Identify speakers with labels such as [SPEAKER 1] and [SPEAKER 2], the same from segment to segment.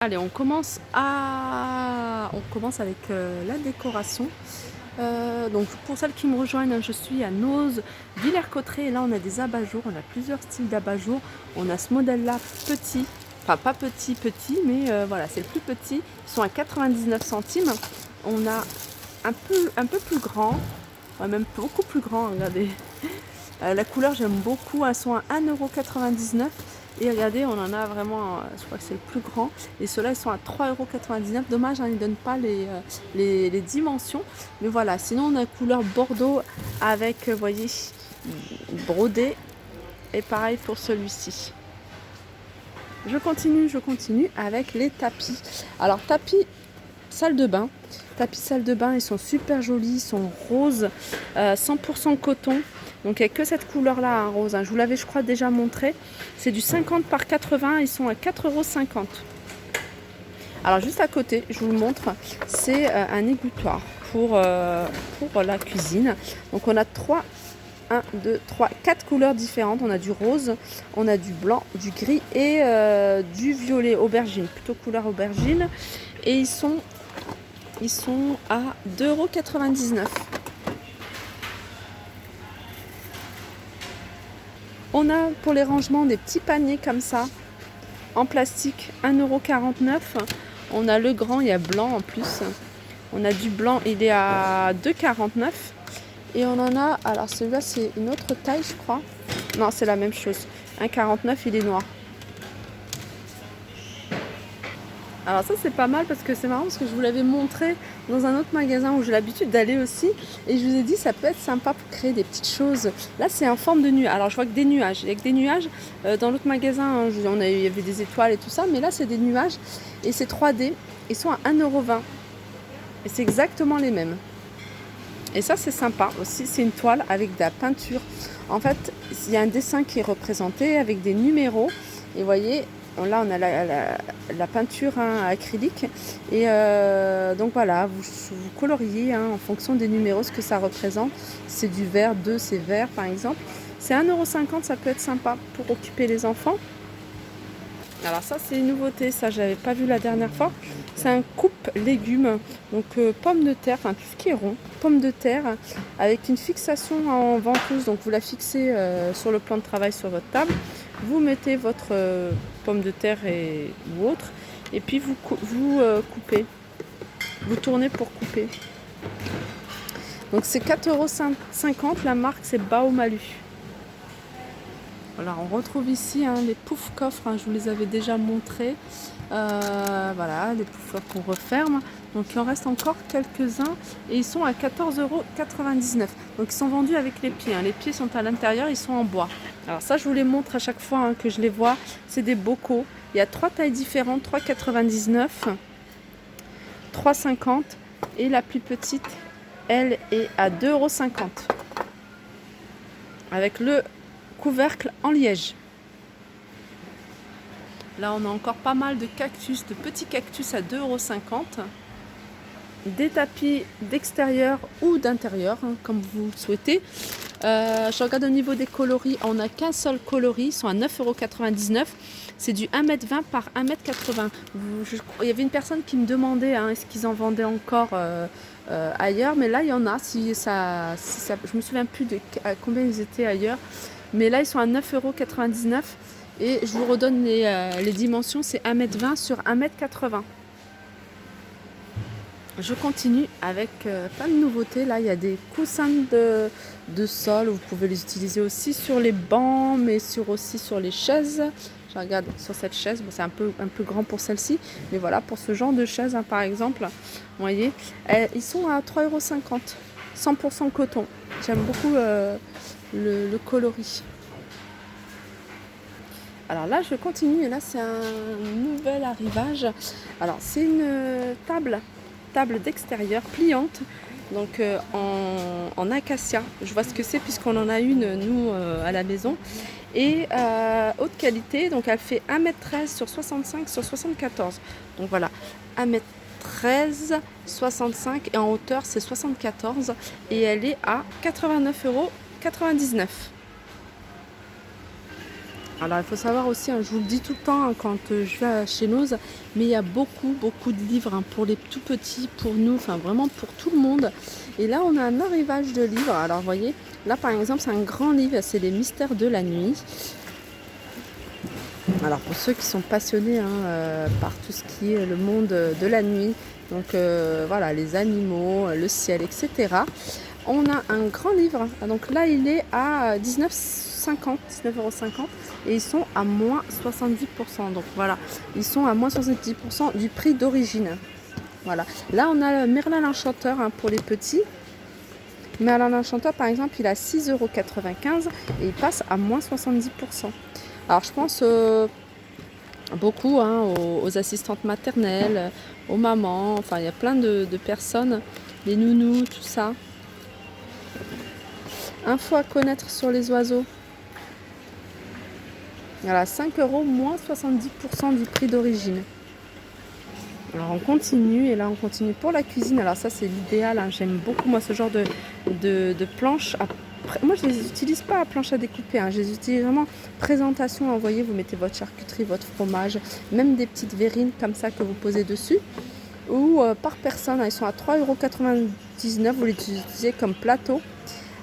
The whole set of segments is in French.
[SPEAKER 1] Allez, on commence avec la décoration. Donc pour celles qui me rejoignent, hein, je suis à Noz, Villers-Cotterêts, et là on a des abat-jours, on a plusieurs styles d'abat-jours. On a ce modèle-là petit, enfin pas petit, mais voilà, c'est le plus petit. Ils sont à 99 centimes. On a un peu plus grand, ouais, même beaucoup plus grand, regardez. La couleur j'aime beaucoup, elles sont à 1,99 €. Et regardez, on en a vraiment, je crois que c'est le plus grand. Et ceux-là, ils sont à 3,99 €. Dommage, hein, ils ne donnent pas les dimensions. Mais voilà, sinon on a couleur bordeaux avec, vous voyez, brodé. Et pareil pour celui-ci. Je continue avec les tapis. Alors, tapis salle de bain. Tapis salle de bain, ils sont super jolis, ils sont roses, 100% coton. Donc il n'y a que cette couleur-là, hein, rose. Hein. Je vous l'avais, je crois, déjà montré. C'est du 50 par 80, ils sont à 4,50 €. Alors juste à côté, je vous le montre, c'est un égouttoir pour la cuisine. Donc on a 4 couleurs différentes. On a du rose, on a du blanc, du gris et du violet aubergine, plutôt couleur aubergine. Et ils sont à 2,99 €. On a pour les rangements des petits paniers comme ça, en plastique, 1,49 €. On a le grand, il y a blanc en plus. On a du blanc, il est à 2,49 €. Et on en a, alors celui-là c'est une autre taille je crois. Non, c'est la même chose. 1,49 €, il est noir. Alors ça c'est pas mal parce que c'est marrant parce que je vous l'avais montré dans un autre magasin où j'ai l'habitude d'aller aussi. Et je vous ai dit ça peut être sympa pour créer des petites choses. Là c'est en forme de nuage. Alors je vois que des nuages. Il y a que des nuages. Dans l'autre magasin, hein, il y avait des étoiles et tout ça. Mais là c'est des nuages. Et c'est 3D. Ils sont à 1,20 €. Et c'est exactement les mêmes. Et ça c'est sympa aussi. C'est une toile avec de la peinture. En fait il y a un dessin qui est représenté avec des numéros. Et vous voyez... Là, on a la peinture, hein, acrylique. Et donc voilà, vous coloriez, hein, en fonction des numéros ce que ça représente. C'est du vert, 2 c'est vert par exemple. C'est 1,50 €, ça peut être sympa pour occuper les enfants. Alors ça c'est une nouveauté, ça j'avais pas vu la dernière fois. C'est un coupe légumes, donc pommes de terre, enfin tout ce qui est rond, pommes de terre avec une fixation en ventouse. Donc vous la fixez sur le plan de travail sur votre table. Vous mettez votre pomme de terre ou autre, et puis vous coupez. Vous tournez pour couper. Donc c'est 4,50 €, la marque c'est Baomalu. Voilà, on retrouve ici, hein, les poufs coffres, hein, je vous les avais déjà montrés. Voilà, les poufs coffres qu'on referme. Donc il en reste encore quelques-uns et ils sont à 14,99 €. Donc ils sont vendus avec les pieds. Hein. Les pieds sont à l'intérieur, ils sont en bois. Alors ça, je vous les montre à chaque fois, hein, que je les vois. C'est des bocaux. Il y a 3 tailles différentes, 3,99 €, 3,50 € et la plus petite, elle est à 2,50 €. Avec le couvercle en liège. Là on a encore pas mal de cactus, de petits cactus à 2,50 €. Des tapis d'extérieur ou d'intérieur, hein, comme vous le souhaitez. Je regarde au niveau des coloris, on n'a qu'un seul coloris, ils sont à 9,99 €. C'est du 1,20 m par 1,80 m. Il y avait une personne qui me demandait, hein, est-ce qu'ils en vendaient encore ailleurs, mais là il y en a. Je me souviens plus de combien ils étaient ailleurs, mais là ils sont à 9,99 € et je vous redonne les dimensions, c'est 1,20 m sur 1,80 m. Je continue avec plein de nouveautés. Là, il y a des coussins de sol. Vous pouvez les utiliser aussi sur les bancs, mais aussi sur les chaises. Je regarde sur cette chaise. Bon, c'est un peu grand pour celle-ci. Mais voilà, pour ce genre de chaise, hein, par exemple, vous voyez, ils sont à 3,50 €. 100% coton. J'aime beaucoup le coloris. Alors là, je continue. Et là, c'est un nouvel arrivage. Alors, c'est une table d'extérieur pliante, donc en acacia. Je vois ce que c'est puisqu'on en a une nous à la maison, et haute qualité. Donc elle fait 1,13 m sur 65 sur 74. Donc voilà, 1,13 m 65 et en hauteur c'est 74 et elle est à 89,99 €. Alors il faut savoir aussi, hein, je vous le dis tout le temps hein, quand je vais chez Noz, mais il y a beaucoup de livres hein, pour les tout petits, pour nous, enfin vraiment pour tout le monde. Et là on a un arrivage de livres. Alors vous voyez, là par exemple c'est un grand livre, c'est les mystères de la nuit. Alors pour ceux qui sont passionnés hein, par tout ce qui est le monde de la nuit, donc voilà, les animaux, le ciel, etc. On a un grand livre, donc là il est à 19,50 € et ils sont à moins 70%. Donc voilà, ils sont à moins 70% du prix d'origine. Voilà, là on a Merlin l'Enchanteur hein, pour les petits. Merlin l'Enchanteur par exemple il est à 6,95 € et il passe à moins 70%. Alors je pense beaucoup hein, aux assistantes maternelles, aux mamans, enfin il y a plein de personnes, les nounous, tout ça. Info à connaître sur les oiseaux. Voilà, 5 € moins 70% du prix d'origine. Alors on continue et là on continue pour la cuisine. Alors ça c'est l'idéal, hein. J'aime beaucoup moi ce genre de planches. Moi je ne les utilise pas à planche à découper, hein. Je les utilise vraiment présentation. Vous voyez, vous mettez votre charcuterie, votre fromage, même des petites verrines comme ça que vous posez dessus. Ou par personne, hein, ils sont à 3,99 €, vous les utilisez comme plateau.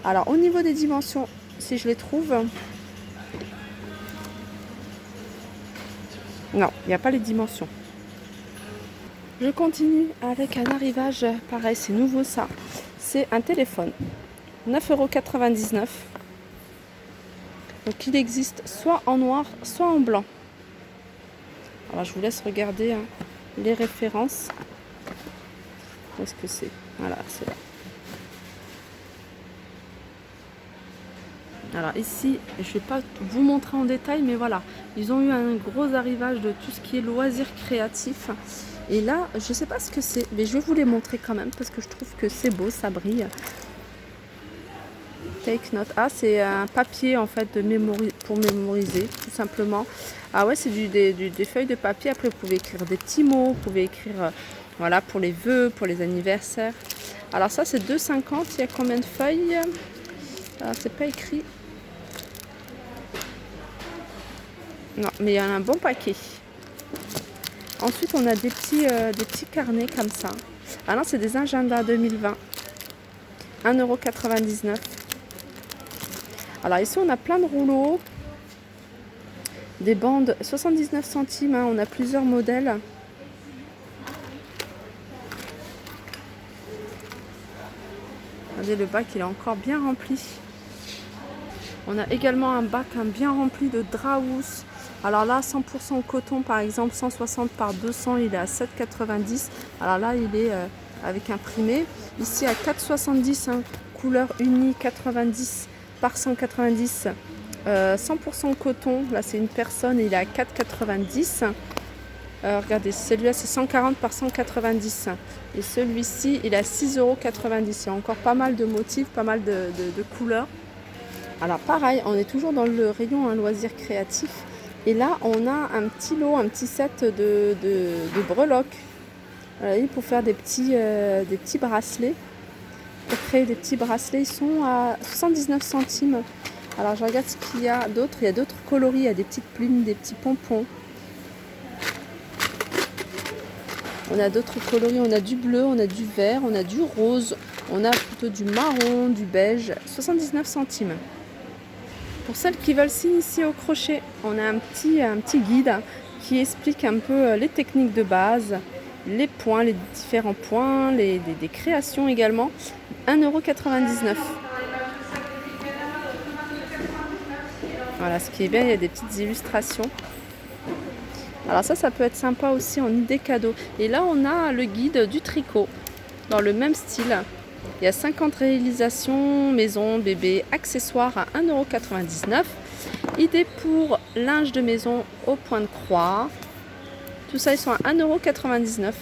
[SPEAKER 1] Alors au niveau des dimensions, si je les trouve... Non, il n'y a pas les dimensions. Je continue avec un arrivage, pareil, c'est nouveau ça. C'est un téléphone, 9,99 €. Donc il existe soit en noir, soit en blanc. Alors je vous laisse regarder hein, les références. Où est-ce que c'est? Voilà, c'est là. Alors ici, je ne vais pas vous montrer en détail, mais voilà, ils ont eu un gros arrivage de tout ce qui est loisirs créatifs. Et là, je ne sais pas ce que c'est, mais je vais vous les montrer quand même parce que je trouve que c'est beau, ça brille. Take note. Ah, c'est un papier en fait pour mémoriser, tout simplement. Ah ouais, c'est des feuilles de papier. Après, vous pouvez écrire des petits mots, vous pouvez écrire, voilà, pour les vœux, pour les anniversaires. Alors ça, c'est 2,50 €. Il y a combien de feuilles? Alors, c'est pas écrit. Non, mais il y en a un bon paquet. Ensuite, on a des petits carnets comme ça. Ah non, c'est des agendas 2020. 1,99 €. Alors ici, on a plein de rouleaux. Des bandes 79 centimes. Hein, on a plusieurs modèles. Regardez, le bac, il est encore bien rempli. On a également un bac bien rempli de draps. Alors là, 100% coton, par exemple, 160 par 200, il est à 7,90 €. Alors là, il est avec imprimé. Ici, à 4,70 €, hein, couleur unie, 90 par 190. 100% coton, là, c'est une personne, il est à 4,90 €. Regardez, celui-là, c'est 140 par 190. Et celui-ci, il est à 6,90 €. Il y a encore pas mal de motifs, pas mal de couleurs. Alors pareil, on est toujours dans le rayon loisirs créatifs. Et là, on a un petit lot, un petit set de breloques. Pour faire des petits bracelets. Pour créer des petits bracelets, ils sont à 79 centimes. Alors je regarde ce qu'il y a d'autres. Il y a d'autres coloris, il y a des petites plumes, des petits pompons. On a d'autres coloris, on a du bleu, on a du vert, on a du rose, on a plutôt du marron, du beige, 79 centimes. Pour celles qui veulent s'initier au crochet, on a un petit guide qui explique un peu les techniques de base, les points, les différents points, des créations également. 1,99 €. Voilà, ce qui est bien, il y a des petites illustrations. Alors ça peut être sympa aussi en idée cadeau. Et là, on a le guide du tricot dans le même style. Il y a 50 réalisations, maison, bébé, accessoires à 1,99 €. Idée pour linge de maison au point de croix. Tout ça, ils sont à 1,99 €.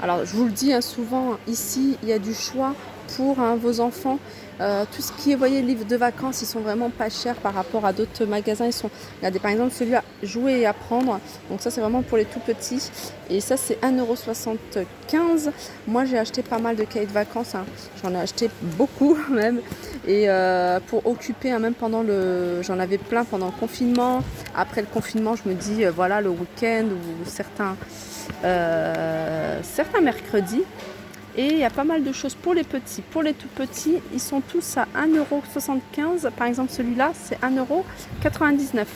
[SPEAKER 1] Alors, je vous le dis souvent, ici, il y a du choix pour vos enfants. Tout ce qui est, voyez, livres de vacances, ils sont vraiment pas chers par rapport à d'autres magasins. Regardez, par exemple, celui-là, jouer et apprendre. Donc ça, c'est vraiment pour les tout petits. Et ça, c'est 1,75 €. Moi, j'ai acheté pas mal de cahiers de vacances. J'en ai acheté beaucoup même. Et pour occuper, même j'en avais plein pendant le confinement. Après le confinement, je me dis, voilà, le week-end ou certains mercredis. Et il y a pas mal de choses pour les petits. Pour les tout petits, ils sont tous à 1,75 €. Par exemple, celui-là, c'est 1,99 €.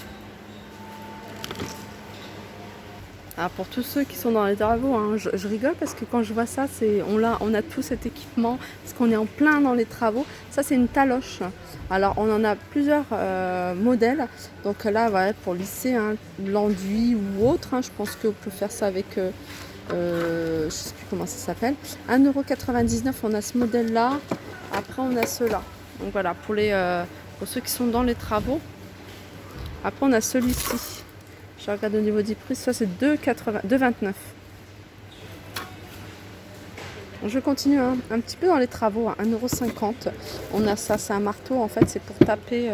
[SPEAKER 1] Alors pour tous ceux qui sont dans les travaux, je rigole parce que quand je vois ça, on a tout cet équipement parce qu'on est en plein dans les travaux. Ça, c'est une taloche. Alors on en a plusieurs modèles. Donc là, voilà, pour lisser l'enduit ou autre, je pense que vous pouvez faire ça avec... je ne sais plus comment ça s'appelle. 1,99 €, on a ce modèle-là. Après, on a ceux-là. Donc voilà, pour ceux qui sont dans les travaux. Après, on a celui-ci. Je regarde au niveau du prix. Ça, c'est 2,29 €. Je continue un petit peu dans les travaux. 1,50 €. On a ça, c'est un marteau. En fait, c'est pour taper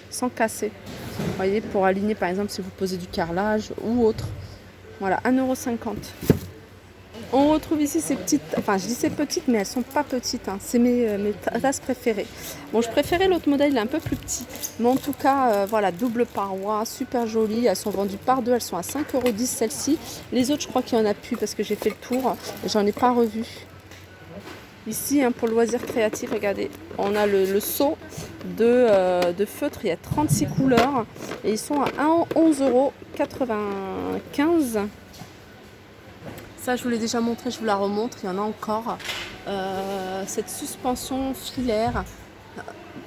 [SPEAKER 1] sans casser. Vous voyez, pour aligner, par exemple, si vous posez du carrelage ou autre. Voilà, 1,50 €. On retrouve ici ces petites, enfin je dis ces petites, mais elles sont pas petites, c'est mes tasses préférées. Bon, je préférais l'autre modèle, il est un peu plus petit, mais en tout cas, voilà, double paroi, super jolie. Elles sont vendues par deux, elles sont à 5,10 € celles-ci. Les autres, je crois qu'il y en a plus parce que j'ai fait le tour, j'en ai pas revu. Ici, pour le loisir créatif, regardez, on a le seau de feutre, il y a 36 couleurs et ils sont à 11,95 €. Ça, je vous l'ai déjà montré, je vous la remontre, il y en a encore. Cette suspension filaire,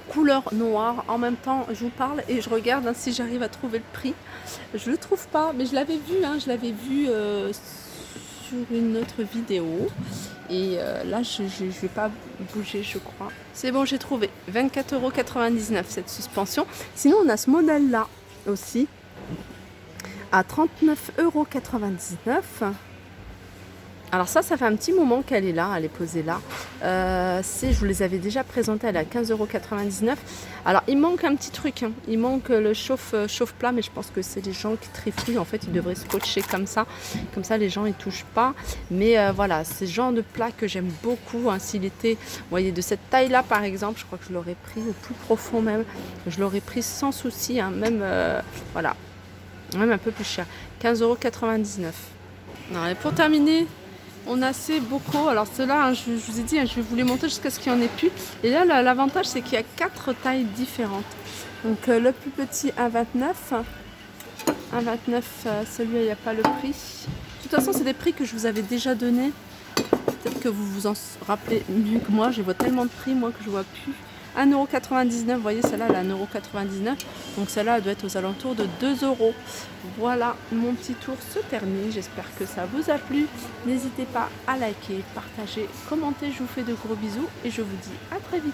[SPEAKER 1] couleur noire. En même temps, je vous parle et je regarde si j'arrive à trouver le prix. Je ne le trouve pas, mais je l'avais vu, sur une autre vidéo. Et là, je ne vais pas bouger, je crois. C'est bon, j'ai trouvé. 24,99 € cette suspension. Sinon, on a ce modèle-là aussi, à 39,99 €. Alors ça fait un petit moment qu'elle est là, elle est posée là. Je vous les avais déjà présentées, elle est à 15,99 €. Alors il manque un petit truc, il manque le chauffe-plat, mais je pense que c'est les gens qui trifouillent. En fait, ils devraient scotcher comme ça les gens ils touchent pas. Mais voilà, c'est le genre de plat que j'aime beaucoup. S'il était, vous voyez, de cette taille-là par exemple, je crois que je l'aurais pris au plus profond même. Je l'aurais pris sans souci, même voilà, même un peu plus cher, 15,99 €. Et pour terminer, on a ces bocaux. Alors ceux-là, je vous ai dit, je vais vous les montrer jusqu'à ce qu'il n'y en ait plus. Et là, l'avantage, c'est qu'il y a 4 tailles différentes. Donc le plus petit, 1,29 €. 1,29 €, celui-là, il n'y a pas le prix. De toute façon, c'est des prix que je vous avais déjà donnés. Peut-être que vous vous en rappelez mieux que moi. Je vois tellement de prix, moi, que je vois plus. 1,99 €, vous voyez, celle-là, elle est à 1,99 €. Donc celle-là, elle doit être aux alentours de 2 €. Voilà, mon petit tour se termine. J'espère que ça vous a plu. N'hésitez pas à liker, partager, commenter. Je vous fais de gros bisous et je vous dis à très vite.